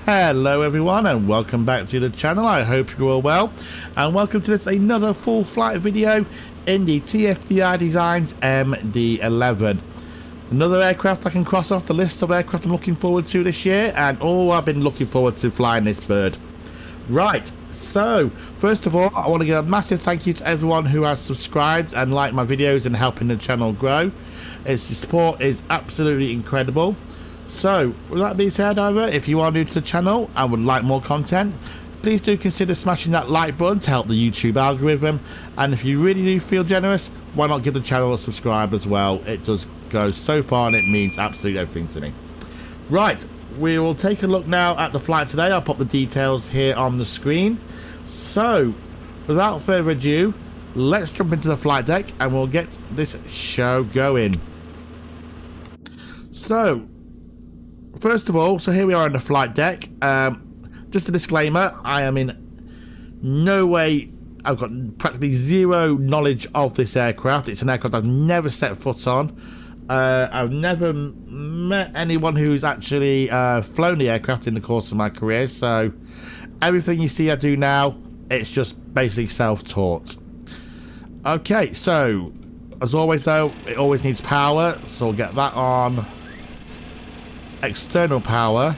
Hello everyone and welcome back to the channel. I hope you're all well and welcome to this another full flight video in the TFDI Designs MD11. Another aircraft I can cross off the list of aircraft I'm looking forward to this year, and I've been looking forward to flying this bird. Right, so first of all I want to give a massive thank you to everyone who has subscribed and liked my videos and helping the channel grow. Its support is absolutely incredible. So, with that being said, however, if you are new to the channel and would like more content, please do consider smashing that like button to help the YouTube algorithm. And if you really do feel generous, why not give the channel a subscribe as well? It does go so far and it means absolutely everything to me. Right, we will take a look now at the flight today. I'll pop the details here on the screen. So, without further ado, let's jump into the flight deck and we'll get this show going. So, first of all, so here we are on the flight deck. Just a disclaimer, I am in no way, I've got practically zero knowledge of this aircraft. It's an aircraft I've never set foot on. I've never met anyone who's actually flown the aircraft in the course of my career. So everything you see I do now, it's just basically self-taught. Okay, so as always though, it always needs power. So we'll get that on external power.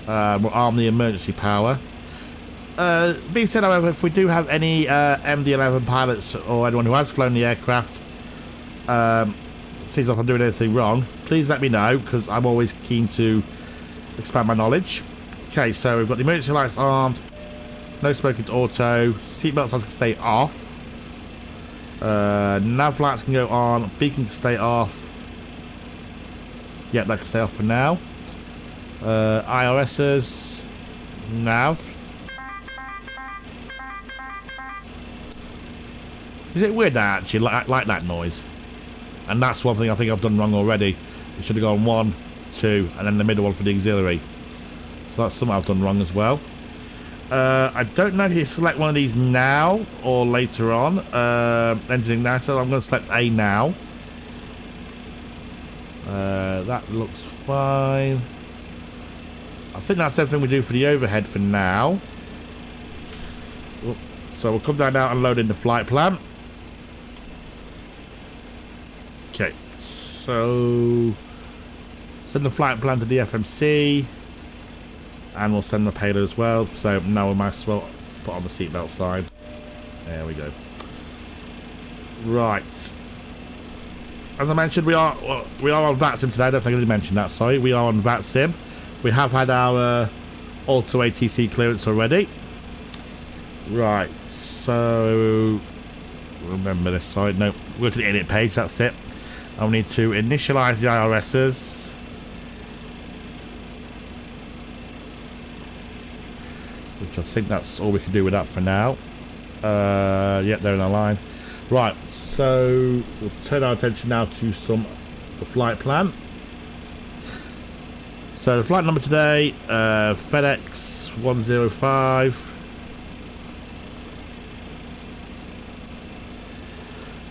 We'll arm the emergency power. Being said, however, if we do have any MD11 pilots or anyone who has flown the aircraft sees if I'm doing anything wrong, please let me know, because I'm always keen to expand my knowledge. Okay, so we've got the emergency lights armed, no smoking to auto, seatbelt signs can stay off, nav lights can go on, beacon can stay off. Yep, that can stay off for now. IRS's nav. Is it weird that I actually like that noise? And that's one thing I think I've done wrong already. It should have gone 1, 2, and then the middle one for the auxiliary. So that's something I've done wrong as well. I don't know if you select one of these now or later on. Engine ignitor, so I'm going to select A now. That looks fine. I think that's everything we do for the overhead for now. So we'll come down now and load in the flight plan. Okay, so send the flight plan to the FMC, and we'll send the payload as well. So now we might as well put on the seatbelt sign. There we go. Right. As I mentioned, we are on VATSIM today. I don't think I did mention that. Sorry, we are on VATSIM. We have had our auto ATC clearance already. Right. So remember this. Sorry, no. We'll go to the init page. That's it. And we need to initialize the IRSs. Which I think that's all we can do with that for now. Yep, they're in our line. Right. So we'll turn our attention now to the flight plan. So the flight number today, Fedex 105.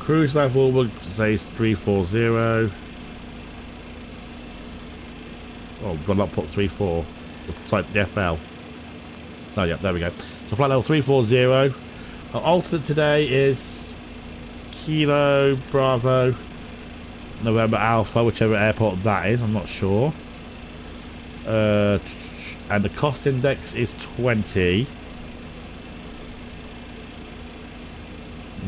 Cruise level we'll say is 340. Oh, we'll not put 34. It's like the FL. Oh yeah, there we go. So flight level 340. Our alternate today is Kilo Bravo November Alpha, whichever airport that is, I'm not sure. And the cost index is 20.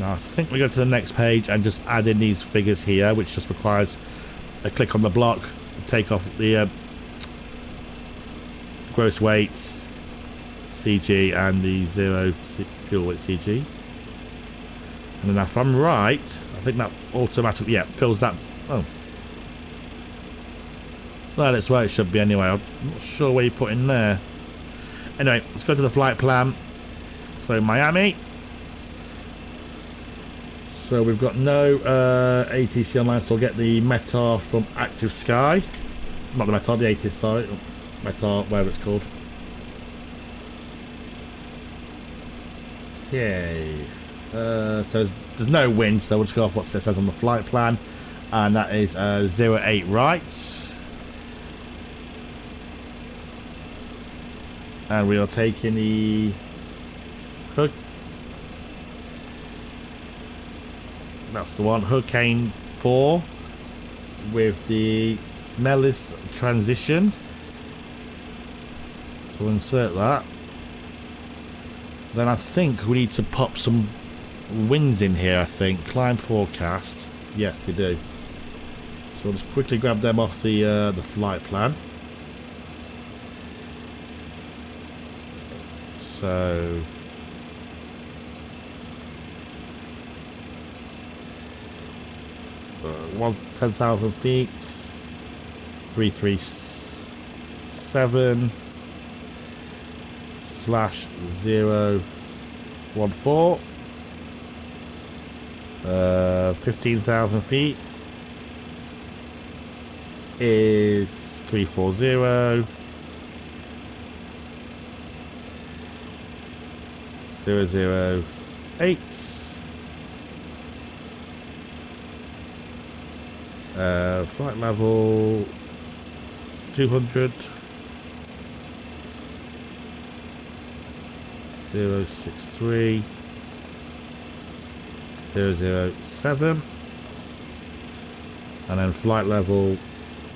Now I think we go to the next page and just add in these figures here, which just requires a click on the block to take off the gross weight CG and the zero fuel weight CG. And then if I'm right, I think that automatically, yeah, fills that. Oh. Well, that's where it should be anyway. I'm not sure where you put in there. Anyway, let's go to the flight plan. So, Miami. So, we've got no ATC online, so we'll get the METAR from Active Sky. Not the METAR, the ATIS, sorry. METAR, whatever it's called. Yay. So there's no wind, so we'll just go off what it says on the flight plan, and that is 08 right. And we are taking the hook. That's the one, Hurricane 4 with the smellless transition. So we'll insert that. Then I think we need to pop some winds in here, I think. Climb forecast. Yes, we do. So we'll just quickly grab them off the flight plan. So 10,000 feet, 337 slash 014, 15,000 feet is 340 008. Flight level 200 063 007, and then flight level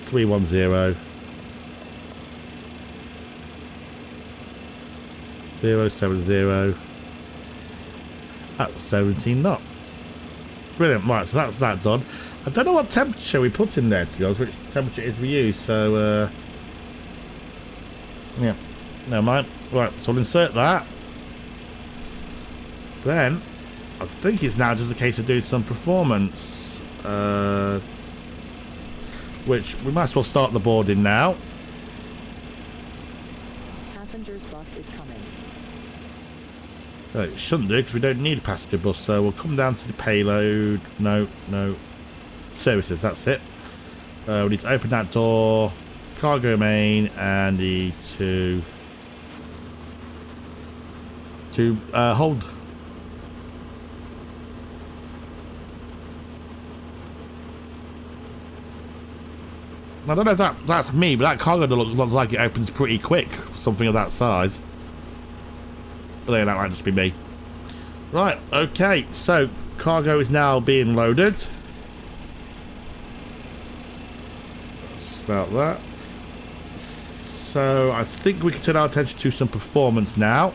310 070 at 17 knots. Brilliant. Right, so that's that done. I don't know what temperature we put in there, to be honest, which temperature it is we use, so yeah, never mind. Right, so I'll insert that. Then I think it's now just a case of doing some performance, which we might as well start the boarding now. Passenger's bus is coming. It shouldn't do, because we don't need a passenger bus, so we'll come down to the payload. No, services, that's it. We need to open that door, cargo main, and need to hold. I don't know if that's me, but that cargo door looks like it opens pretty quick for something of that size. But then that might just be me. Right, okay, so cargo is now being loaded. That's about that. So I think we can turn our attention to some performance now.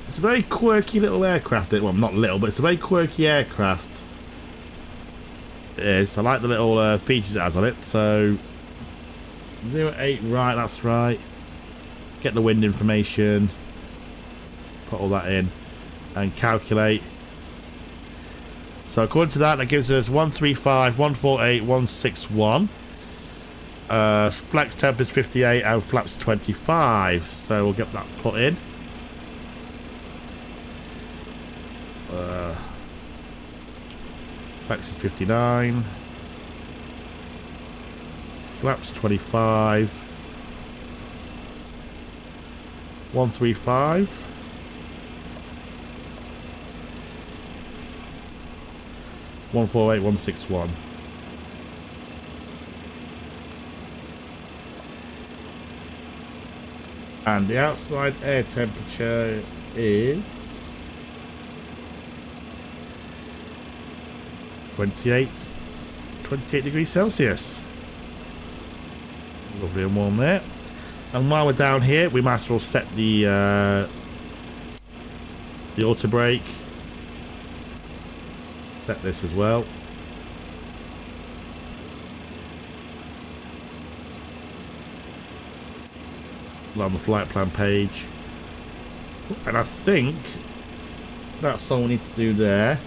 It's a very quirky little aircraft. Well, not little, but it's a very quirky aircraft. It is. I like the little features it has on it. So 08, right, that's right. Get the wind information. Put all that in. And calculate. So according to that gives us 135, 148, 161. Flex temp is 58 and flaps 25. So we'll get that put in. Flex is 59. Flaps 25. 135. 148, 161. And the outside air temperature is 28 degrees Celsius. Lovely and warm there. And while we're down here, we might as well set the auto brake. Set this as well. On the flight plan page. And I think that's all we need to do there.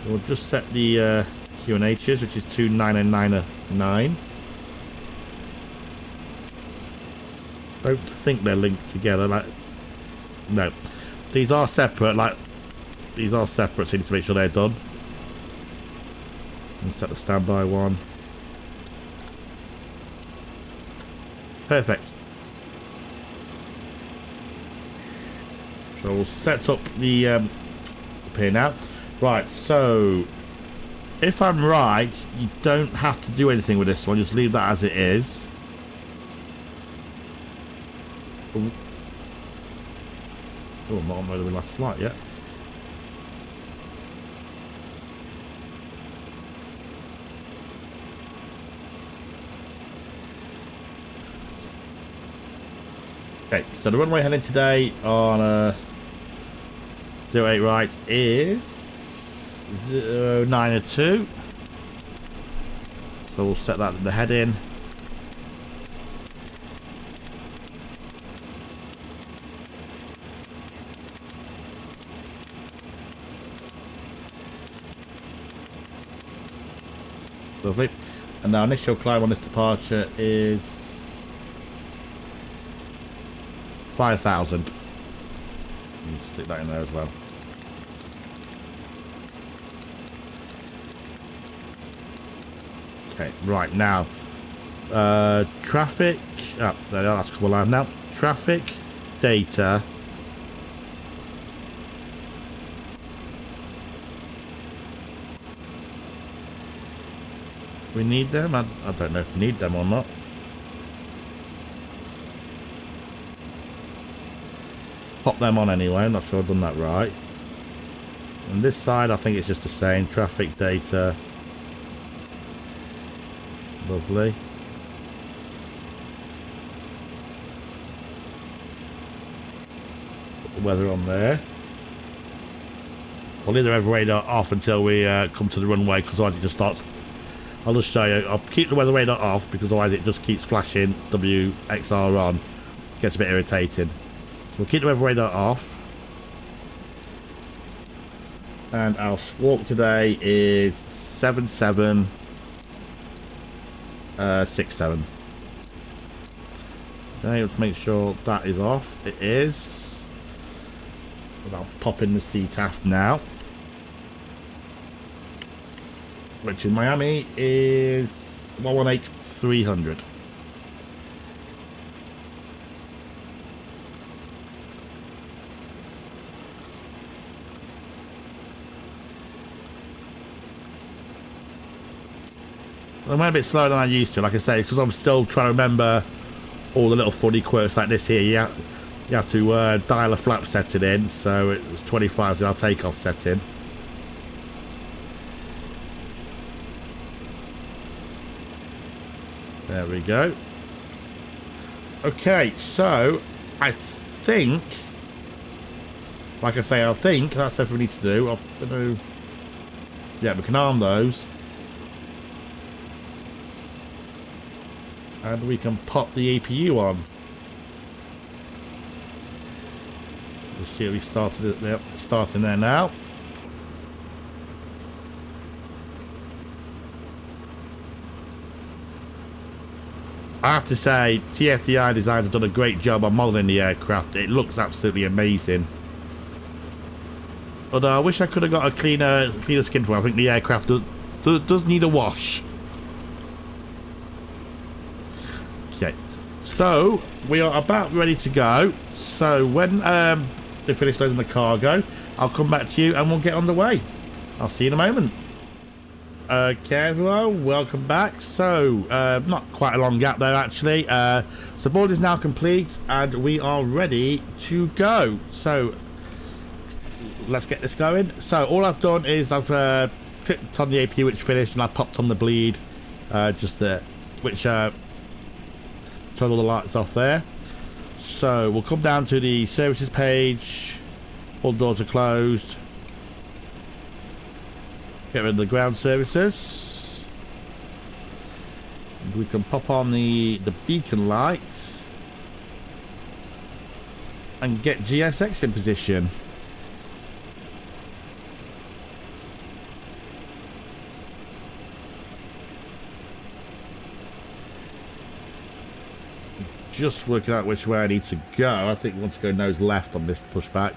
We'll just set the QNHs, which is 29909. Don't think they're linked together. Like, no, these are separate. Like, these are separate, so you need to make sure they're done. And set the standby one. Perfect. So we'll set up the up here now. Right, so if I'm right, you don't have to do anything with this one. Just leave that as it is. Oh, I'm not on the last flight yet. Okay, so the runway heading today on 08 right is 0902. So we'll set that the heading. Lovely. And our initial climb on this departure is 5,000. Stick that in there as well. Okay, right now. Traffic. Oh, there we are, that's come alive now. Traffic, data. We need them? I don't know if we need them or not. Pop them on anyway. I'm not sure I've done that right. On this side, I think it's just the same. Traffic data. Lovely. Put the weather on there. We'll leave the weather radar off until we come to the runway, because otherwise it just starts. I'll just show you. I'll keep the weather radar off because otherwise it just keeps flashing WXR on. Gets a bit irritating. So we'll keep the weather radar off. And our squawk today is 7767. Okay, let's make sure that is off. It is. I'll pop in the CTAF now. Which in Miami is 118,300. I went a bit slower than I used to, like I say, because I'm still trying to remember all the little funny quirks like this here. You have to dial a flap setting in, so it was 25 is our takeoff setting. There we go. Okay, so I think, like I say, I think that's everything we need to do. I'm gonna, yeah, we can arm those. And we can pop the APU on. We'll see if we started it there, starting there now. I have to say, TFDI Designs have done a great job on modelling the aircraft. It looks absolutely amazing. Although I wish I could have got a cleaner skin for it. I think the aircraft does need a wash. Okay, so we are about ready to go. So when they finish loading the cargo, I'll come back to you and we'll get on the way. I'll see you in a moment. Okay everyone, welcome back. So not quite a long gap there actually. So board is now complete and we are ready to go. So let's get this going. So all I've done is I've clicked on the APU, which finished, and I popped on the bleed just there, which turned all the lights off there. So we'll come down to the services page. All doors are closed. Get rid of the ground services. And we can pop on the beacon lights and get GSX in position. Just working out which way I need to go. I think I want to go nose left on this pushback.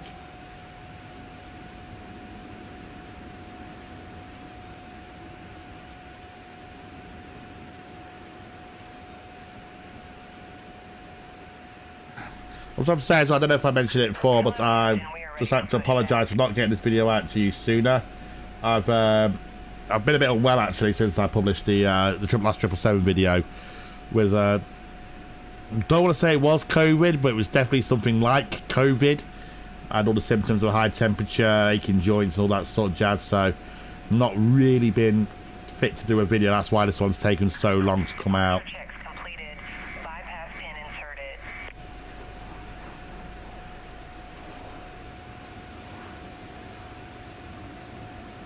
What I'm saying is, I don't know if I mentioned it before, but I just like to apologise for not getting this video out to you sooner. I've I've been a bit unwell actually since I published the last 777 video with don't want to say it was COVID, but it was definitely something like COVID. I had all the symptoms of high temperature, aching joints, all that sort of jazz, so not really been fit to do a video. That's why this one's taken so long to come out. Checks completed. Bypass pin inserted.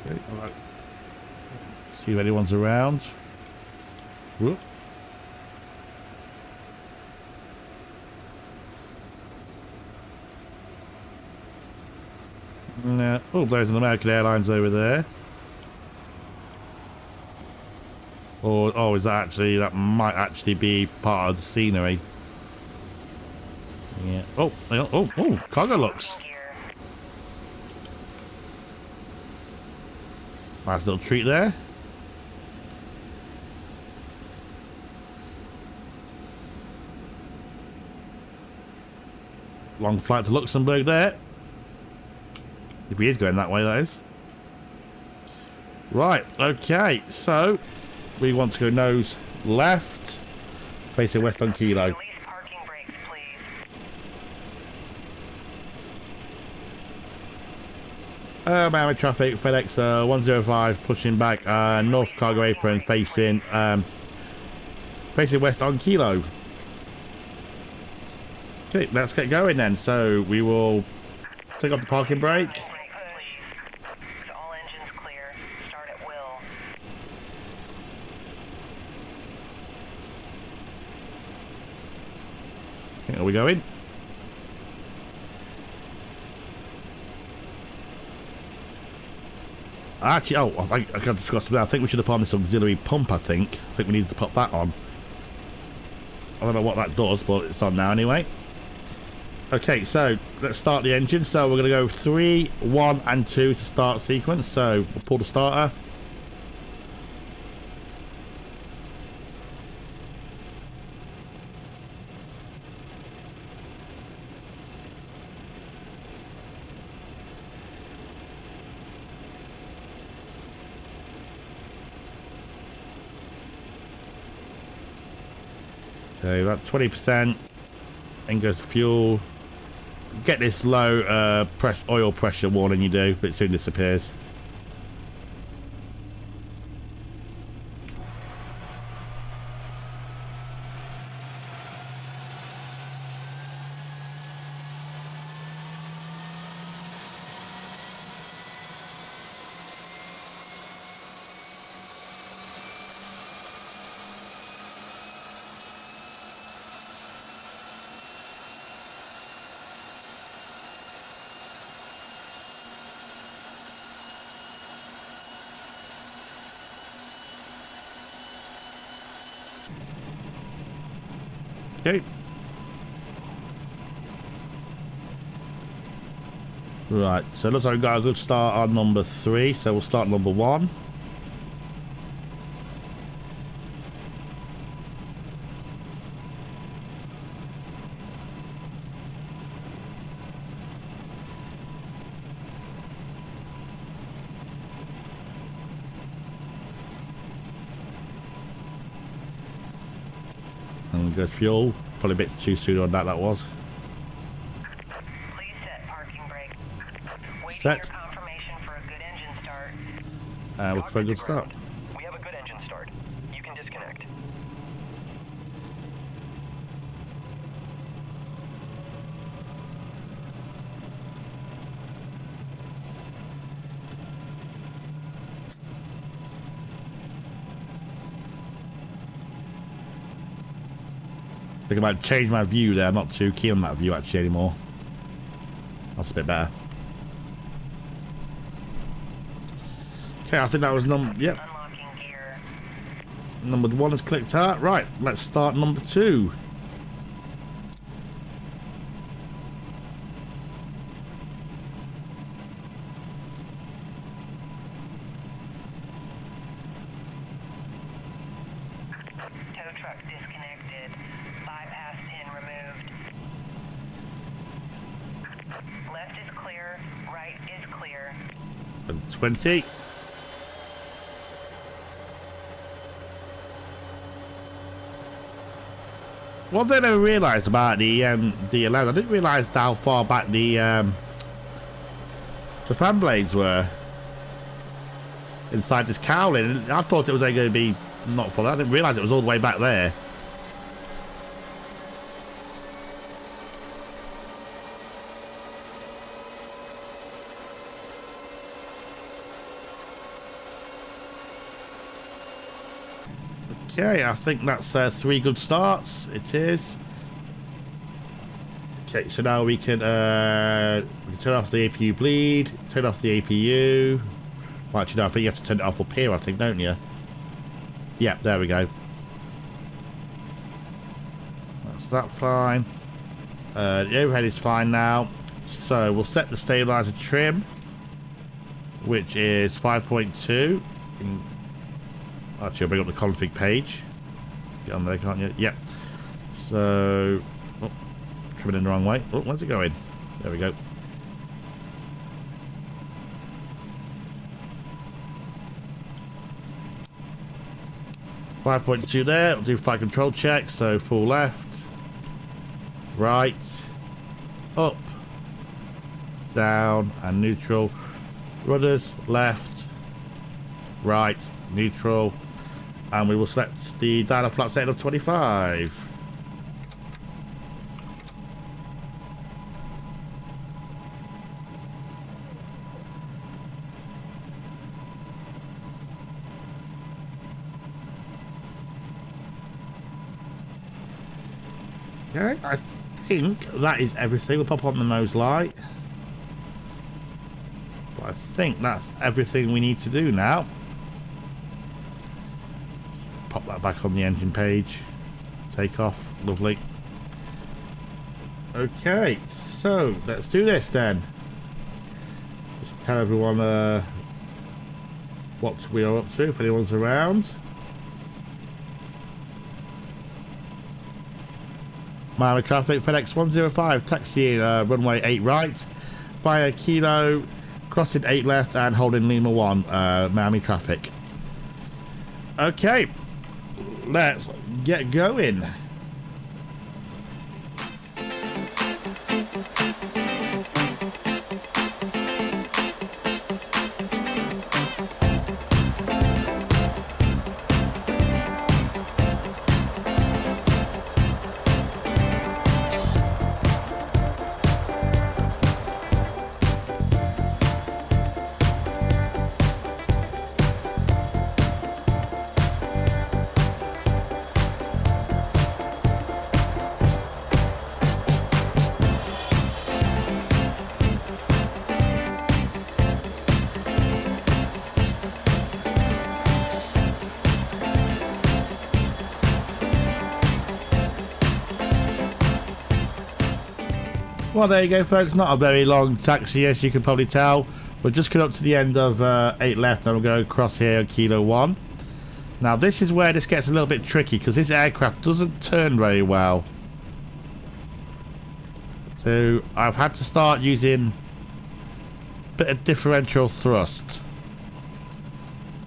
Okay, all right. See if anyone's around. Whoop. Oh, there's an American Airlines over there. Or, oh, is that actually, that might actually be part of the scenery. Yeah. Oh, cargo looks. Nice little treat there. Long flight to Luxembourg there. If he is going that way, that is. Right, okay, so we want to go nose left, facing west on Kilo. Release parking brakes, please. Miami traffic, Fedex 105 pushing back, north cargo apron facing west on Kilo. Okay, let's get going then. So we will take off the parking brake. All engines clear. Start at will. Okay, are we going? Actually, oh, I just got something. I think we should have put on this auxiliary pump. I think we need to put that on. I don't know what that does, but it's on now anyway. Okay, so let's start the engine. So we're going to go 3, 1, and 2 to start sequence. So we'll pull the starter. Okay, about 20%. And goes fuel. Get this low oil pressure warning you do, but it soon disappears. Okay. Right, so it looks like we've got a good start on number 3, so we'll start number 1. And goes fuel. Probably a bit too soon on that was. Please set parking brake. Waiting Set. your confirmation for a good engine start. Looks for a good start. We have a good engine start. You can disconnect. I think I might change my view there. I'm not too keen on that view actually anymore. That's a bit better. Okay, I think that was yep. Unlocking gear. Number 1 is clicked out. Right, let's start number 2. Tow truck disconnected. Bypass pin removed. Left is clear. Right is clear. 20. One thing I never realised about the D11, I didn't realise how far back the fan blades were inside this cowling. I thought it was only going to be not full. I didn't realise it was all the way back there. Okay, I think that's 3 good starts. It is. Okay, so now we can turn off the APU bleed, turn off the APU. Well, actually, no, I think you have to turn it off up here, I think, don't you? Yep, there we go. That's that fine. The overhead is fine now. So we'll set the stabilizer trim, which is 5.2. Actually, I'll bring up the config page. Get on there, can't you? Yep. So, oh, trimming in the wrong way. Oh, where's it going? There we go. .2 there. We'll do flight control check. So full left, right, up, down, and neutral. Rudders left, right, neutral. And we will select the dial flap setting of 25. Okay, I think that is everything. We'll pop on the nose light. But I think that's everything we need to do now. Pop that back on the engine page. Take off. Lovely. Okay, so let's do this then. Just tell everyone what we are up to if anyone's around. Miami traffic, Fedex 105, taxiing runway 8 right, via Kilo, crossing 8 left and holding Lima 1, Miami traffic. Okay. Let's get going. Well, there you go, folks. Not a very long taxi, as you can probably tell. We're just coming up to the end of 8 left, and we'll go across here, Kilo 1. Now, this is where this gets a little bit tricky, because this aircraft doesn't turn very well. So, I've had to start using a bit of differential thrust.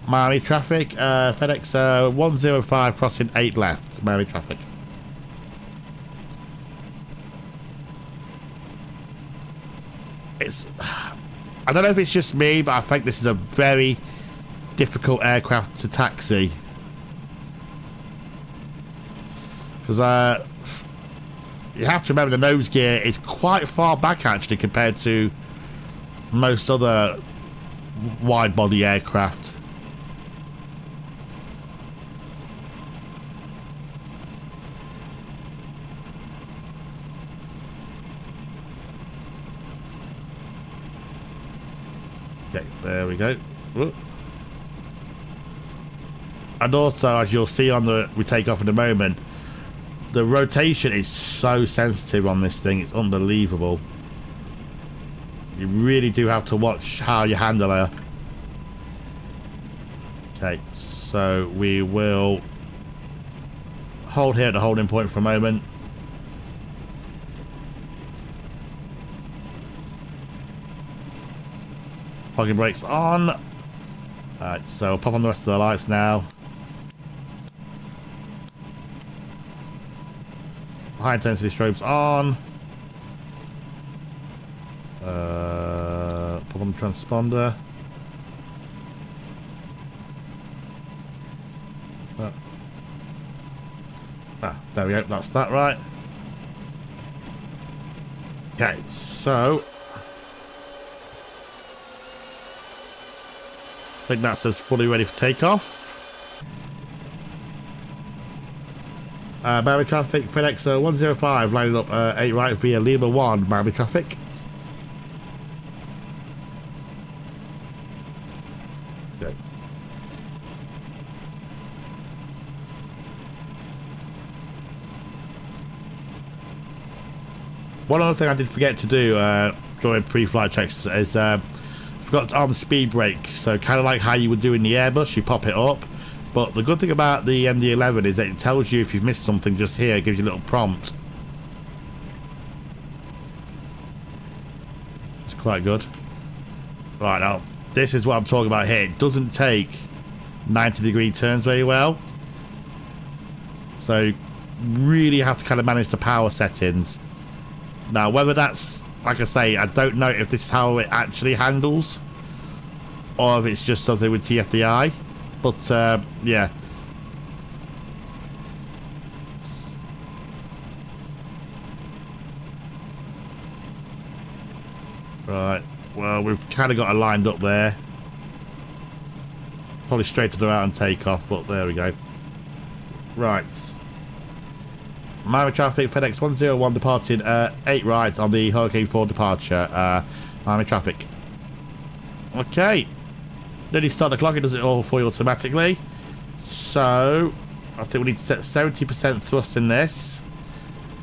Miami traffic, Fedex 105 crossing 8 left, Miami traffic. I don't know if it's just me, but I think this is a very difficult aircraft to taxi. Because you have to remember the nose gear is quite far back actually compared to most other wide body aircraft. Okay, there we go. Whoop. And also, as you'll see on the we take off in a moment, the rotation is so sensitive on this thing. It's unbelievable. You really do have to watch how you handle her. Okay, so we will hold here at the holding point for a moment. Parking brakes on. Alright, so I'll pop on the rest of the lights now. high intensity strobes on. Put on the transponder. There we go. That's that, right? Okay, so I think that says fully ready for takeoff. Miami traffic, Fedex 105 lining up 8 right via Lima 1, Miami traffic. Okay. One other thing I did forget to do during pre-flight checks is forgot to arm the speed brake. So kind of like how you would do in the Airbus, you pop it up. But the good thing about the MD11 is that it tells you if you've missed something just here. It gives you a little prompt. It's quite good. Right, now, this is what I'm talking about here. It doesn't take 90-degree turns very well. So you really have to kind of manage the power settings. Now, whether that's, like I say, I don't know if this is how it actually handles. Or if it's just something with TFDI. But, yeah. Right. Well, we've kind of got it lined up there. Probably straightened her out and take off, but there we go. Right. Miami traffic, Fedex 101 departing 8 right on the Hurricane 4 departure. Miami traffic. Okay. Then you start the clock, it does it all for you automatically. So, I think we need to set 70% thrust in this.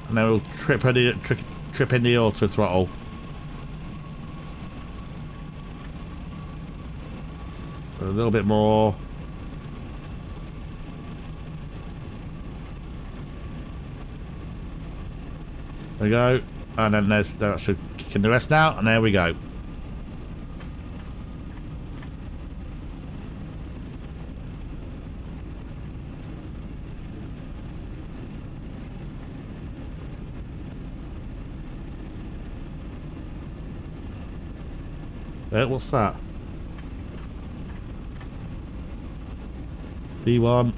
And then we'll trip in the auto throttle. A little bit more. There we go. And then that should kick in the rest now. And there we go. What's that? B1.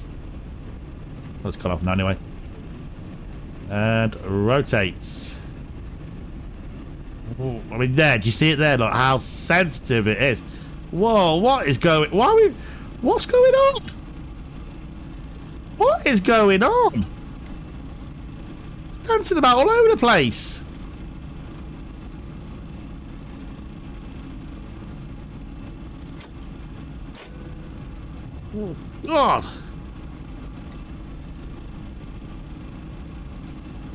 Let's cut off now anyway. And rotates. Ooh, I mean, there, do you see it there? Look how sensitive it is. Whoa, what is going? What's going on? What is going on? It's dancing about all over the place. Oh, God.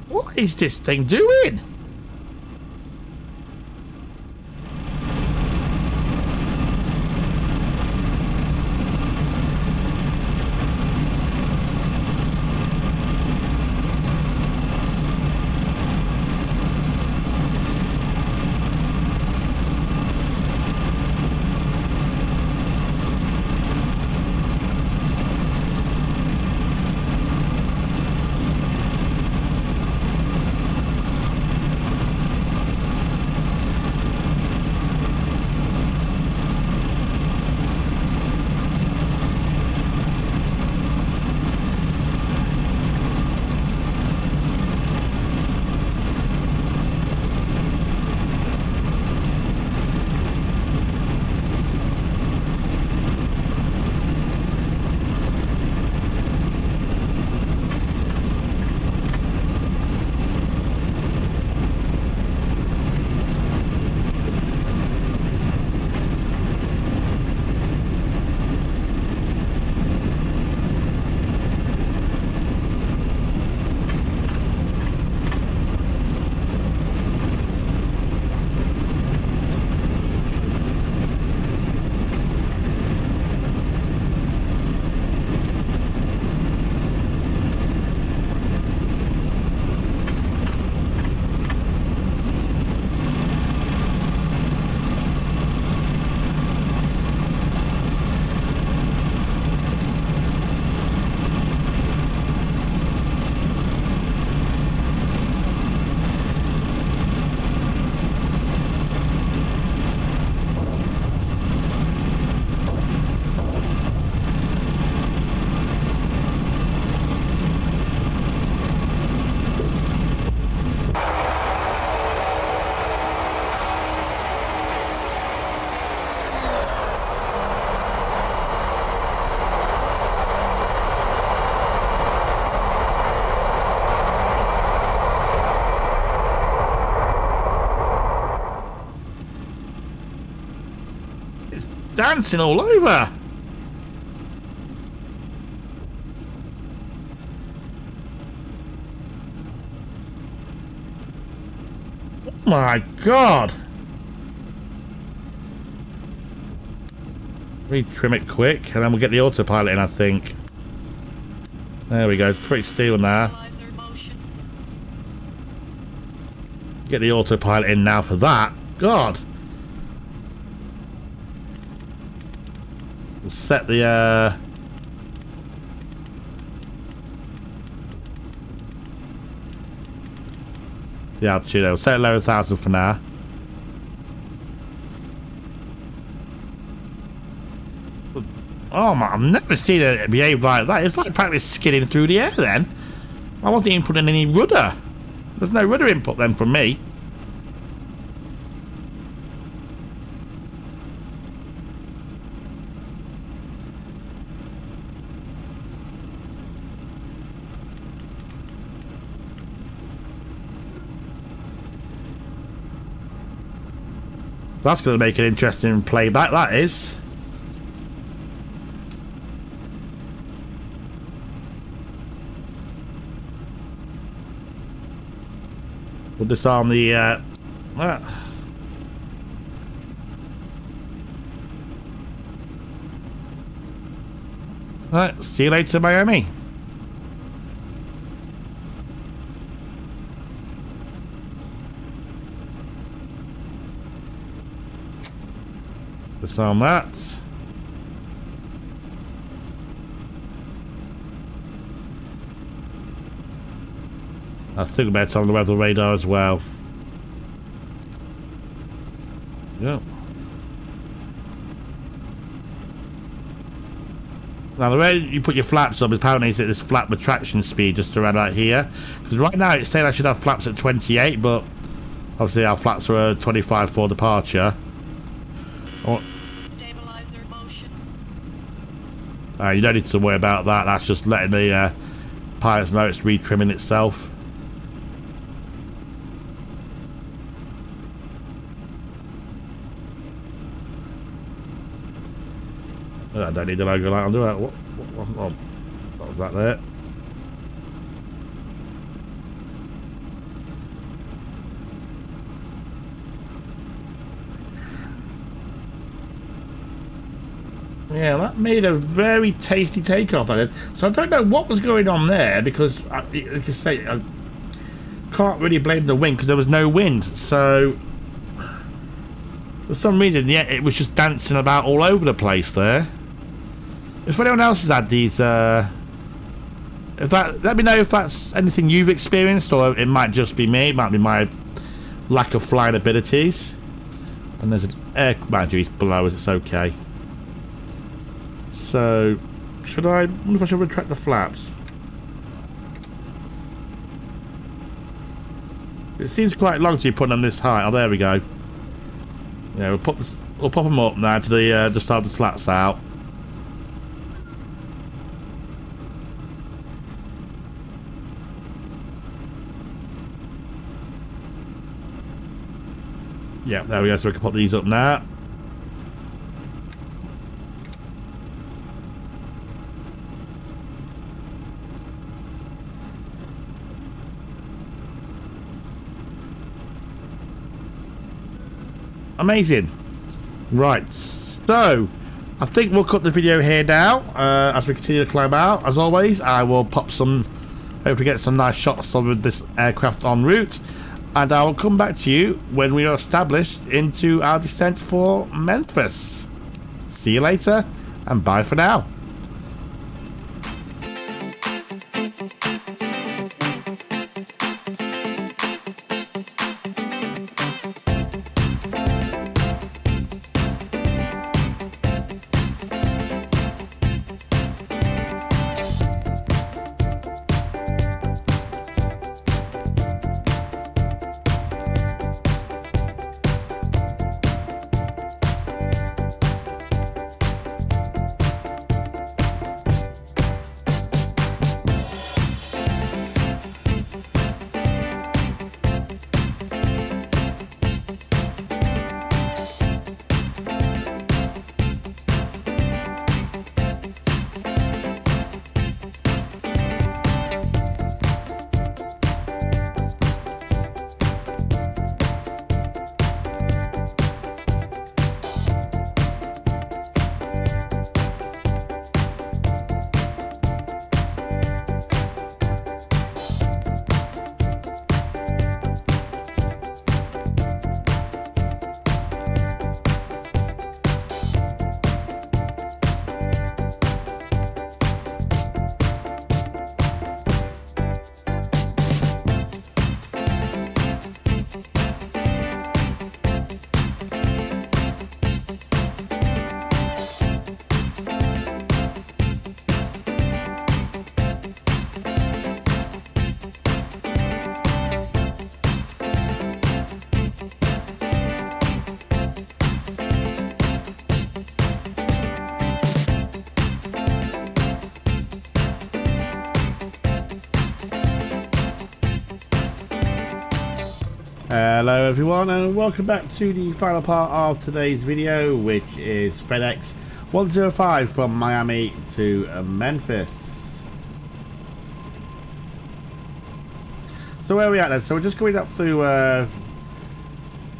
What is this thing doing? dancing all over. Oh my God. Retrim it quick, and then we'll get the autopilot in, I think. There we go. It's pretty still now. Get the autopilot in now for that. God. We'll set the altitude. We'll set it low 1,000 for now. Oh my, I've never seen it behave like that. It's like practically skidding through the air then. I wasn't even putting any rudder. There's no rudder input then from me. That's going to make an interesting playback, that is. We'll disarm the Alright, see you later, Miami. Disarm that. I think about on the weather radar as well. Yep. Now the way you put your flaps up is apparently it's at this flap retraction speed just around right here. Because right now it's saying I should have flaps at 28, but obviously our flaps are 25 for departure. Oh. You don't need to worry about that. That's just letting the pilots know it's retrimming itself. I don't need the logo light on, do I? What was that there? Yeah, that made a very tasty takeoff, I did. So I don't know what was going on there, because I can't really blame the wind, because there was no wind. So for some reason, yeah, it was just dancing about all over the place there. If anyone else has had these, let me know if that's anything you've experienced, or it might just be me. It might be my lack of flying abilities. And there's an air battery below us. It's okay. So, I wonder if I should retract the flaps. It seems quite long to be putting them this high. Oh, there we go. Yeah, we'll pop them up now to the just have the slats out. Yeah, there we go. So we can put these up now. Amazing. Right, so I think we'll cut the video here now as we continue to climb out. As always, I will pop some, hopefully get some nice shots of this aircraft en route, and I will come back to you when we are established into our descent for Memphis. See you later, and bye for now. Hello everyone and welcome back to the final part of today's video, which is Fedex 105 from Miami to Memphis. So where are we at then? So we're just going up through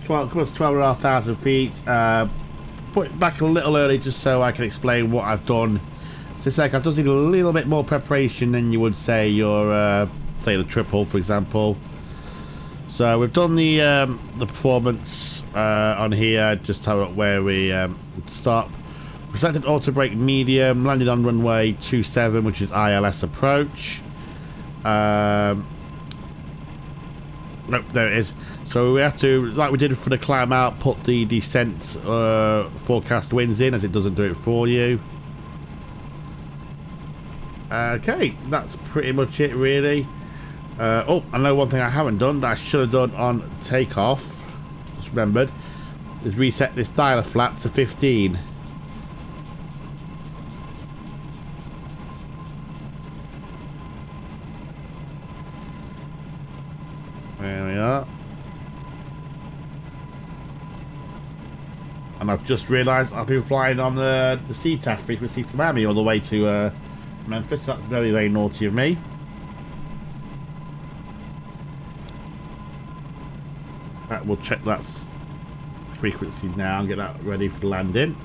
12,500 feet. Put it back a little early just so I can explain what I've done. So it's like I've just need a little bit more preparation than you would say your say the triple, for example. So we've done the performance on here, just how where we stop. We selected auto brake medium, landed on runway 27, which is ILS approach. Nope, there it is. So we have to, like we did for the climb out, put the descent forecast winds in, as it doesn't do it for you. Okay, that's pretty much it really. Oh, I know one thing I haven't done that I should have done on takeoff, just remembered, is reset this dialer flap to 15. There we are. And I've just realised I've been flying on the CTAF frequency from Miami all the way to Memphis. That's very, very naughty of me. Right, we'll check that frequency now and get that ready for landing.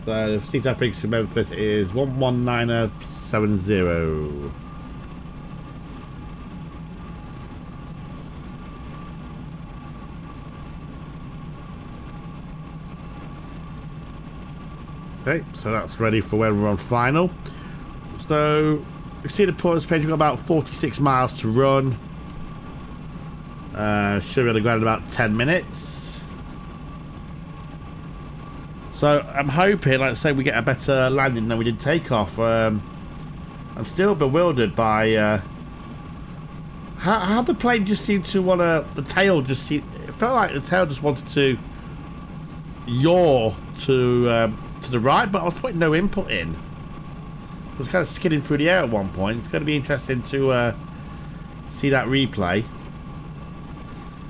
The CTAF frequency from Memphis is 11970. Okay, so that's ready for when we're on final. So you see the points page, we've got about 46 miles to run. Should be on the ground in about 10 minutes. So I'm hoping, like I say, we get a better landing than we did takeoff. I'm still bewildered by how the plane just seemed to want to, the tail just seemed, it felt like the tail just wanted to yaw to the right, but I was putting no input in. It was kind of skidding through the air at one point. It's going to be interesting to see that replay.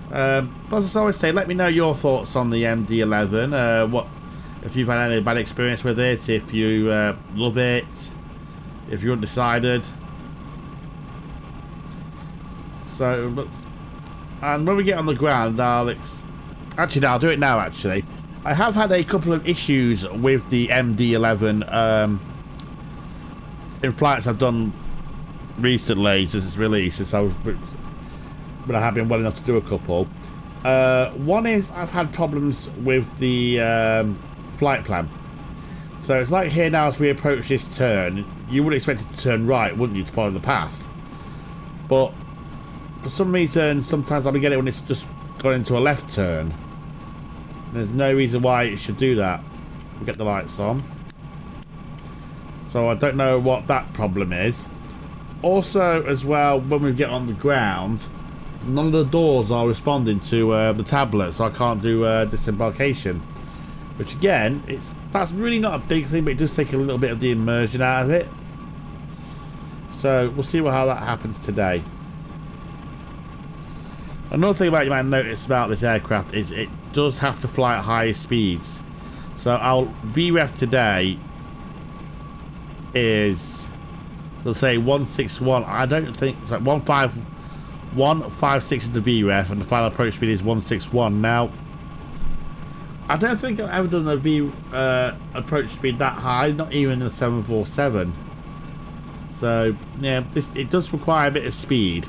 But as I always say, let me know your thoughts on the MD11. What if you've had any bad experience with it, if you love it, if you're undecided. So, and when we get on the ground, I'll do it now. Actually, I have had a couple of issues with the MD11 in flights I've done recently since its release, but I have been well enough to do a couple. One is I've had problems with the flight plan. So it's like here now, as we approach this turn, you would expect it to turn right, wouldn't you, to follow the path? But for some reason, sometimes I'll be getting it when it's just gone into a left turn. There's no reason why it should do that. We'll get the lights on. So I don't know what that problem is. Also, as well, when we get on the ground, none of the doors are responding to the tablet, so I can't do disembarkation. Which again, that's really not a big thing, but it does take a little bit of the immersion out of it. So we'll see how that happens today. Another thing about you might notice about this aircraft is it does have to fly at higher speeds. So our VREF today is, let's say 161. I don't think it's like 156 is the VREF, and the final approach speed is 161. Now, I don't think I've ever done a approach speed that high, not even in the 747. So yeah, it does require a bit of speed.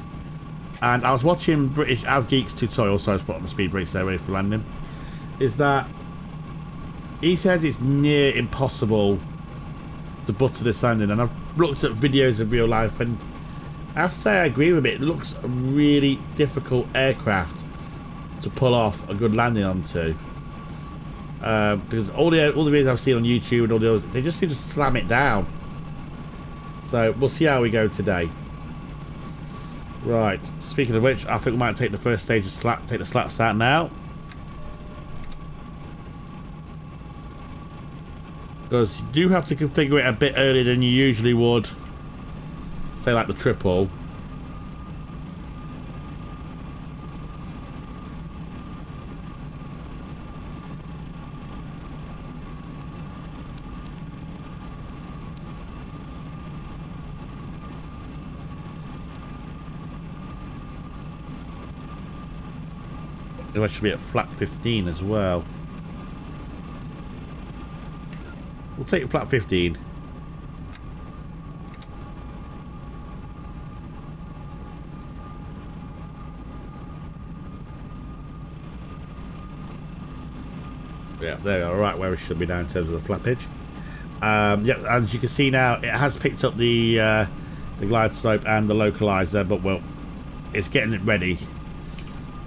And I was watching British avgeek's tutorial, so I just put on the speed brakes there ready for landing. Is that he says it's near impossible to butter this landing, and I've looked at videos of real life, and I have to say I agree with it. It looks a really difficult aircraft to pull off a good landing onto. Because all the videos I've seen on YouTube and all the others, they just seem to slam it down. So we'll see how we go today. Right, speaking of which, I think we might take the first stage of take the slats out now. Because you do have to configure it a bit earlier than you usually would, say like the triple. I should be at flap 15 as well. We'll take flap 15. Yeah, there we are, right where we should be now in terms of the flappage. Yeah, as you can see now, it has picked up the glide slope and the localizer, but well, it's getting it ready.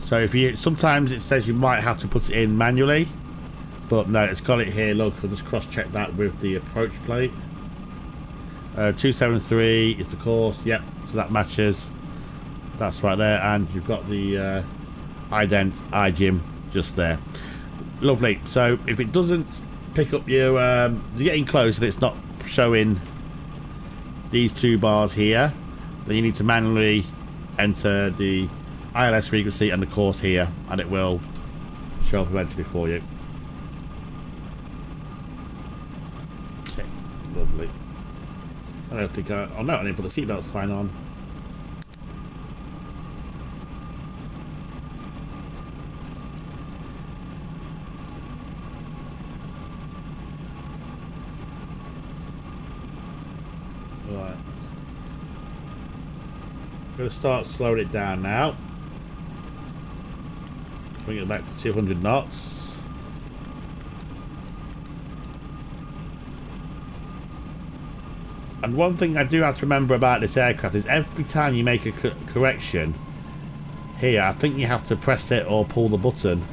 So if you, sometimes it says you might have to put it in manually, but no, it's got it here. Look, I'll just cross-check that with the approach plate. 273 is the course. Yep, so that matches. That's right there, and you've got the ident iGym just there. Lovely. So if it doesn't pick up your you're getting close and it's not showing these two bars here, then you need to manually enter the ILS frequency and the course here, and it will show up eventually for you. Okay, lovely. I don't think oh no, I need to put the seatbelt sign on. Right. Going to start slowing it down now. Bring it back to 200 knots. And one thing I do have to remember about this aircraft is every time you make a correction here, I think you have to press it or pull the button.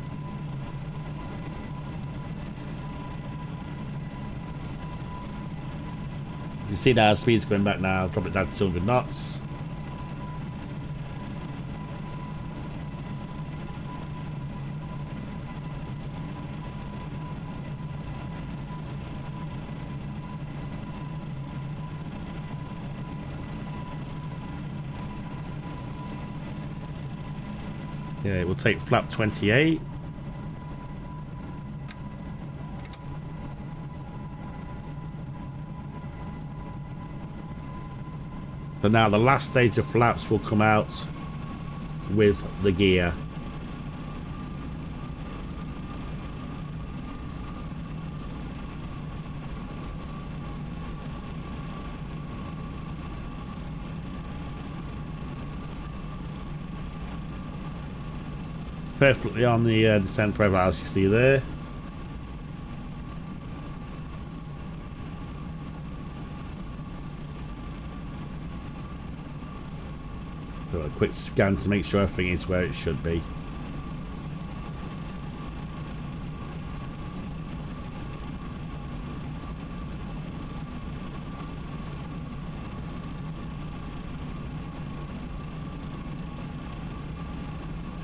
You see now, speed's going back now. Drop it down to 200 knots. Yeah, we'll take flap 28. So now the last stage of flaps will come out with the gear. Perfectly on the descent profile, as you see there. Do a quick scan to make sure everything is where it should be.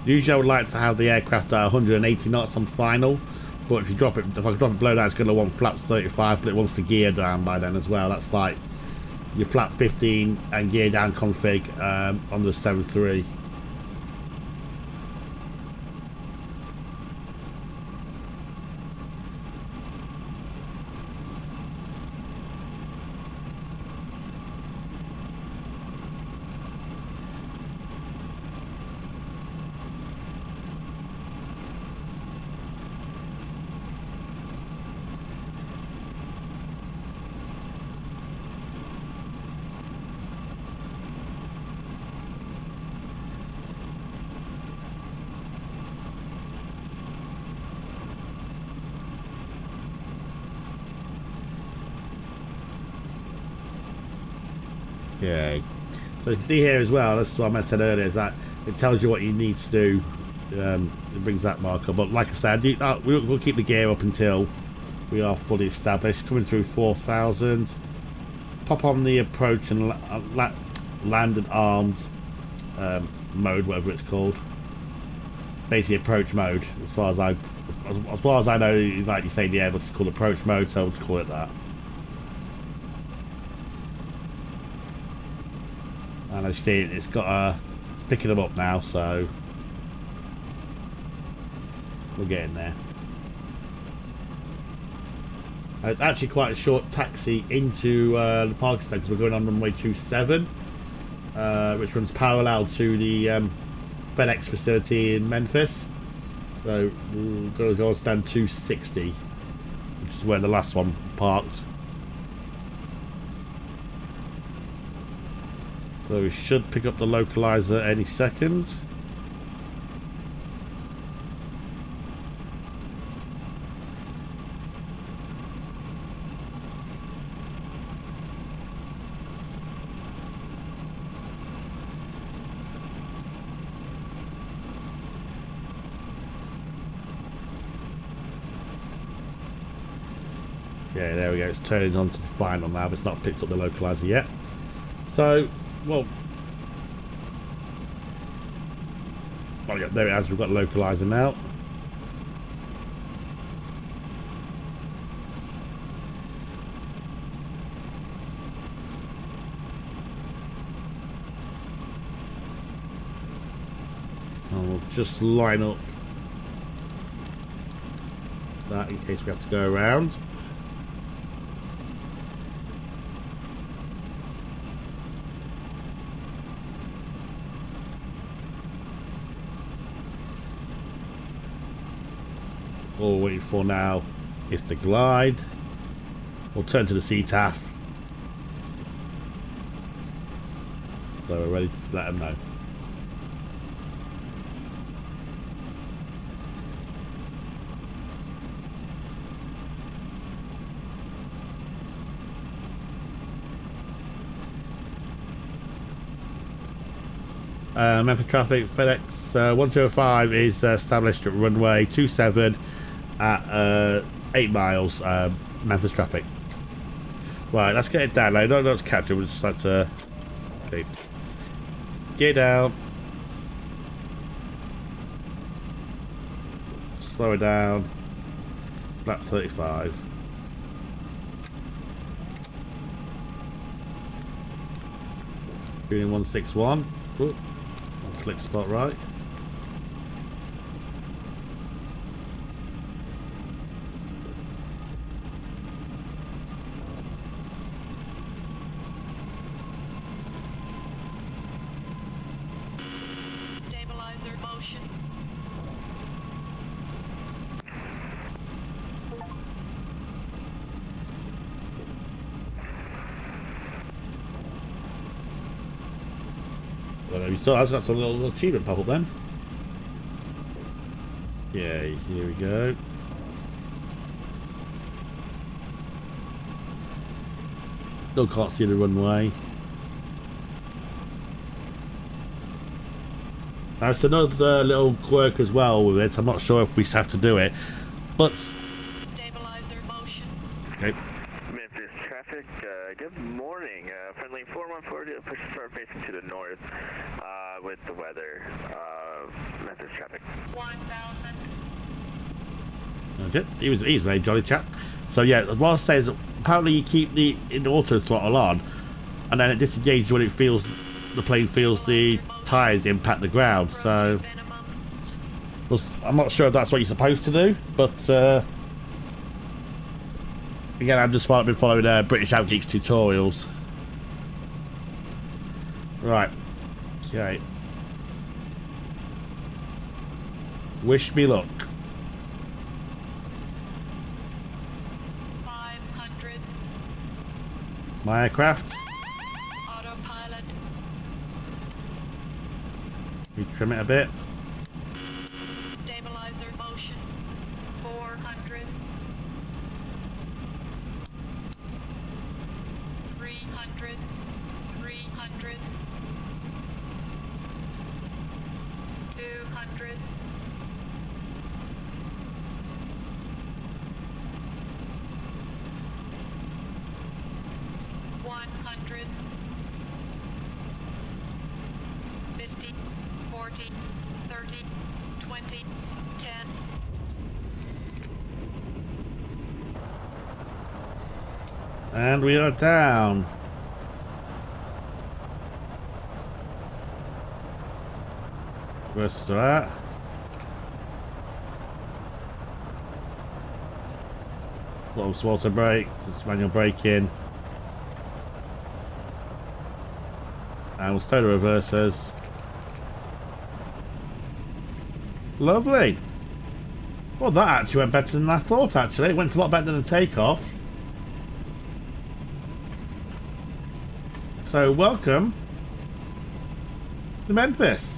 Usually I would like to have the aircraft at 180 knots on final, but if you drop it, if I drop it below that, it's going to want flaps 35, but it wants the gear down by then as well. That's like your flap 15 and gear down config on the 7.3. Okay, so you can see here as well, that's what I said earlier, is that it tells you what you need to do. It brings that marker, but like I said, we'll keep the gear up until we are fully established. Coming through 4,000, pop on the approach and land and armed mode, whatever it's called. Basically approach mode, as far as I know, like you say in the air, it's called approach mode, so I'll just call it that. And as you see, it's picking them up now, so we're getting there. It's actually quite a short taxi into the parking stand because we're going on runway 27, which runs parallel to the Fedex facility in Memphis. So we're going to go on stand 260, which is where the last one parked. So we should pick up the localizer any second. Yeah, there we go. It's turning onto the final now, but it's not picked up the localizer yet. So, well, oh yeah, there it is. We've got the localizer now. And we'll just line up that in case we have to go around. All we're waiting for now is to glide. We'll turn to the CTAF. So we're ready to let them know. Memphis traffic, Fedex 105 is established at runway 27 at 8 miles. Memphis traffic. Right, let's get it down. I don't know what's captured. We'll just like to okay. Get down. Slow it down. Flat 35. Doing 161. Ooh. Click spot right. Stabilizer motion. Well, we still have got some little achievement pop up then. Yeah, here we go. Still can't see the runway. That's another little quirk as well with it. I'm not sure if we have to do it, but Stabilizer motion. okay. Memphis traffic, good morning. Friendly 414 push start facing to the north with the weather. Memphis traffic. 1000. Okay, he's a very jolly chap. So yeah, what I'll say is apparently you keep the auto throttle on, and then it disengages when it feels the plane feels the tyres impact the ground. So well, I'm not sure if that's what you're supposed to do, but again, I've just been following British avgeeks tutorials. Right. Okay. Wish me luck. 500. My aircraft. Autopilot. We trim it a bit. Stabilizer motion. 400. 300. 300. 200. 100. 50. 40. 30. 20. 10. And we are down. Where's that? Little water brake, just manual braking. And we'll stay the reversers. Lovely. Well, that actually went better than I thought, actually. It went a lot better than a takeoff. So, welcome to Memphis.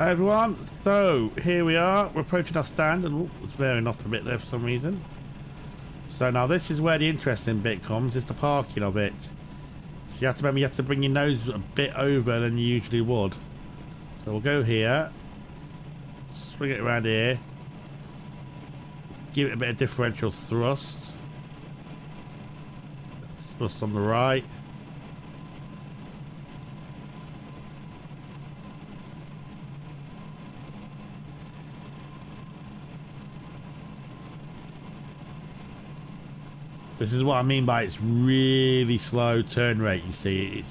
Hi everyone, so here we are, we're approaching our stand, and it's veering off a bit there for some reason. So now this is where the interesting bit comes, is the parking of it. So you have to remember, you have to bring your nose a bit over than you usually would. So we'll go here, swing it around here, give it a bit of differential thrust. Thrust on the right. This is what I mean by it's really slow turn rate. You see,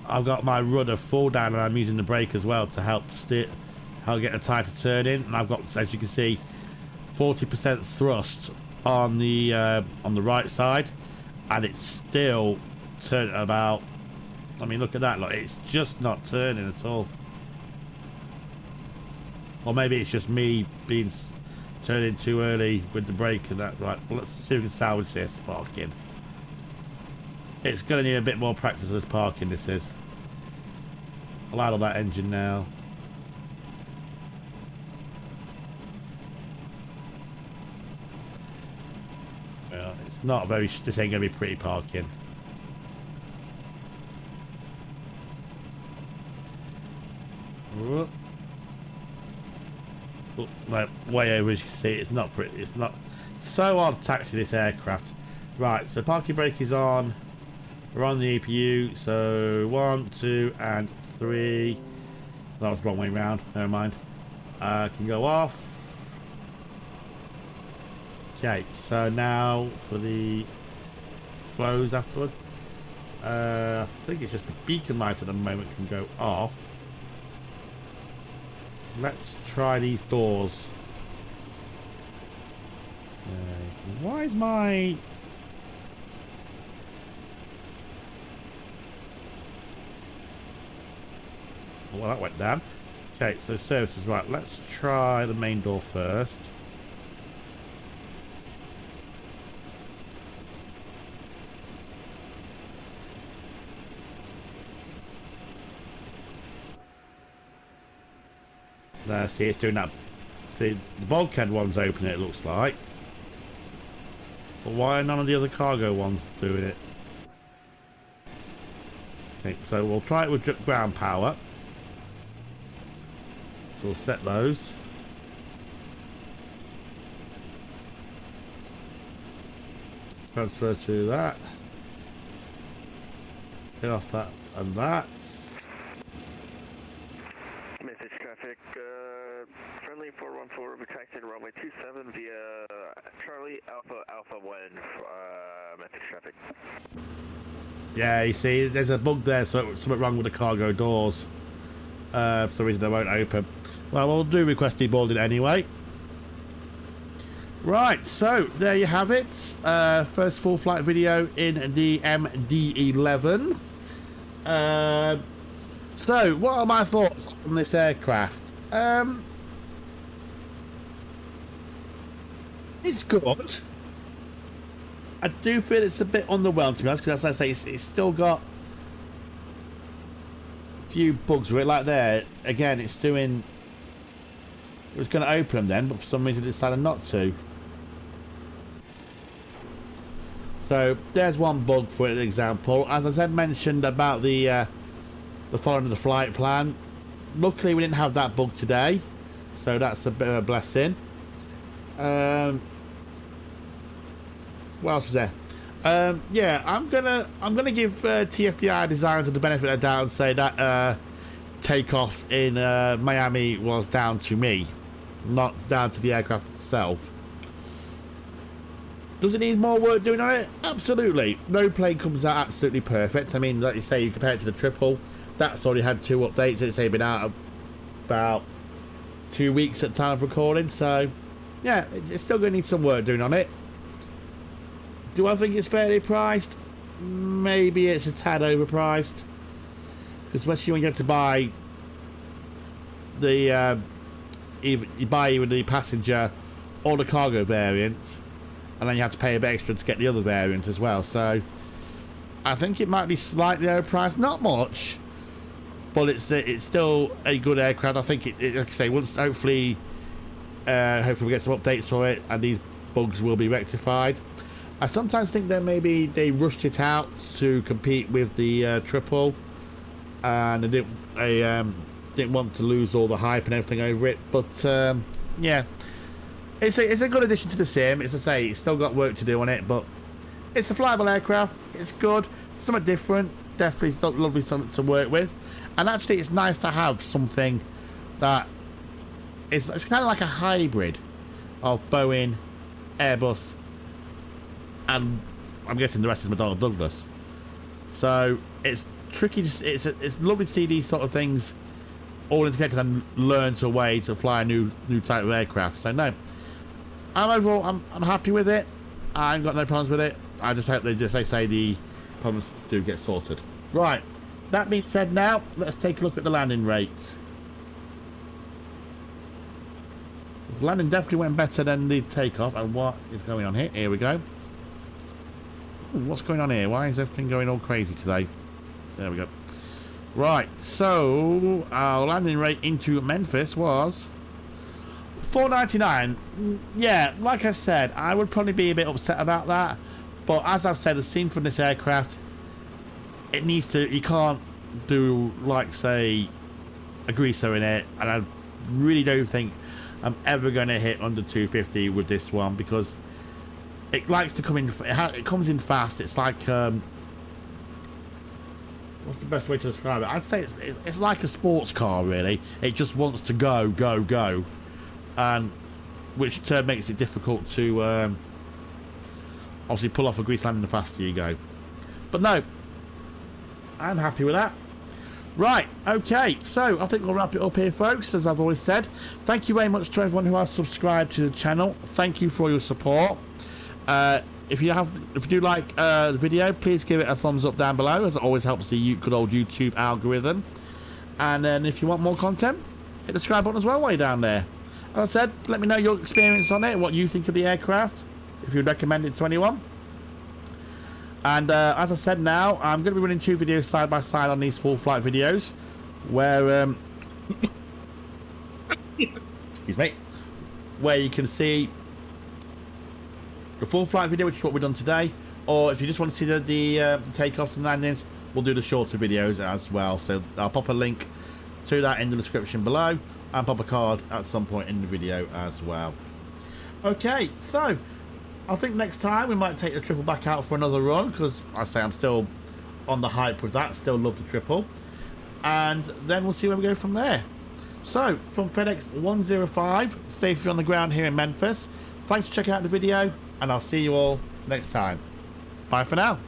I've got my rudder full down and I'm using the brake as well to help steer, help get a tighter turn in. And I've got, as you can see, 40% thrust on the right side, and it's still turning about. I mean, look at that! Look, it's just not turning at all. Or maybe it's just me being turning too early with the brake and that. Right, well, let's see if we can salvage this parking. It's going to need a bit more practice with this parking, this is. I'll idle that engine now. Well, it's not very, this ain't going to be pretty parking. Whoop. Oh, no, way over, as you can see. It's not pretty, it's not so hard to taxi this aircraft. Right, so parking brake is on. We're on the EPU, so 1, 2 and 3. That was the wrong way round, never mind. Can go off. Okay, so now for the flows afterwards. I think it's just the beacon light at the moment can go off. Let's try these doors. Why is my... Well, that went down. Okay, so services, right. Let's try the main door first. There, see, it's doing that. See, the bulkhead one's open, it looks like. But why are none of the other cargo ones doing it? Okay, so we'll try it with ground power. So we'll set those. Transfer to that. Get off that and that. Message traffic, friendly 414, we taxied runway 27 via Charlie Alpha 1, message traffic. Yeah, you see, there's a bug there, so something wrong with the cargo doors. For some reason they won't open. Well, we'll do request deboarding anyway. Right, so there you have it. First full flight video in the MD11. So, what are my thoughts on this aircraft? It's good. I do feel it's a bit underwhelming, to be honest, because as I say, it's still got a few bugs with it. Like there, again, it's doing... It was going to open them then, but for some reason it decided not to. So, there's one bug for an example. As I said, mentioned about the following of the flight plan. Luckily, we didn't have that bug today, so that's a bit of a blessing. What else is there? Yeah, I'm gonna give TFDI Designs the benefit of the doubt and say that takeoff in Miami was down to me, not down to the aircraft itself. Does it need more work doing on it? Absolutely. No plane comes out absolutely perfect. I mean, like you say, you compare it to the triple. That's already had 2 updates. It's only been out about 2 weeks at time of recording. So, yeah, it's still going to need some work doing on it. Do I think it's fairly priced? Maybe it's a tad overpriced. Especially when you have to buy the either the passenger or the cargo variant, and then you have to pay a bit extra to get the other variant as well. So I think it might be slightly overpriced, not much, but it's still a good aircraft. I think like I say, once hopefully we get some updates for it and these bugs will be rectified. I sometimes think that maybe they rushed it out to compete with the triple, and they didn't want to lose all the hype and everything over it. But yeah, it's a good addition to the sim. As I say, it's still got work to do on it, but it's a flyable aircraft. It's good, something different, definitely lovely something to work with. And actually, it's nice to have something that it's kind of like a hybrid of Boeing, Airbus, and I'm guessing the rest is McDonnell Douglas. So it's tricky. It's lovely to see these sort of things all integrated and learn a way to fly a new type of aircraft. So no, I'm happy with it. I've got no problems with it. I just hope they say the problems do get sorted. Right. That being said, now let's take a look at the landing rates. The landing definitely went better than the takeoff. And what is going on here? Here we go. Ooh, what's going on here? Why is everything going all crazy today? There we go. Right, so our landing rate into Memphis was 499. Yeah, like I said, I would probably be a bit upset about that. But as I've said, the scene from this aircraft, it needs to, you can't do like, say, a greaser in it, and I really don't think I'm ever going to hit under 250 with this one, because it likes to come in, it comes in fast. It's like, what's the best way to describe it? I'd say it's like a sports car, really. It just wants to go, go, go, and which in turn makes it difficult to obviously pull off a grease landing the faster you go. But no, I'm happy with that. Right, okay, so I think we'll wrap it up here, folks. As I've always said, thank you very much to everyone who has subscribed to the channel. Thank you for your support. If you do like the video, please give it a thumbs up down below, as it always helps the good old YouTube algorithm. And then if you want more content, hit the subscribe button as well while you're down there. As I said, let me know your experience on it, what you think of the aircraft, if you'd recommend it to anyone. And as I said, now I'm going to be running 2 videos side by side on these full flight videos, where excuse me, where you can see the full flight video, which is what we've done today, or if you just want to see the takeoffs and landings, we'll do the shorter videos as well. So I'll pop a link to that in the description below, and pop a card at some point in the video as well. Okay, so I think next time we might take the triple back out for another run, because I say I'm still on the hype with that, still love the triple, and then we'll see where we go from there. So from Fedex 105, safely on the ground here in Memphis, thanks for checking out the video, and I'll see you all next time. Bye for now.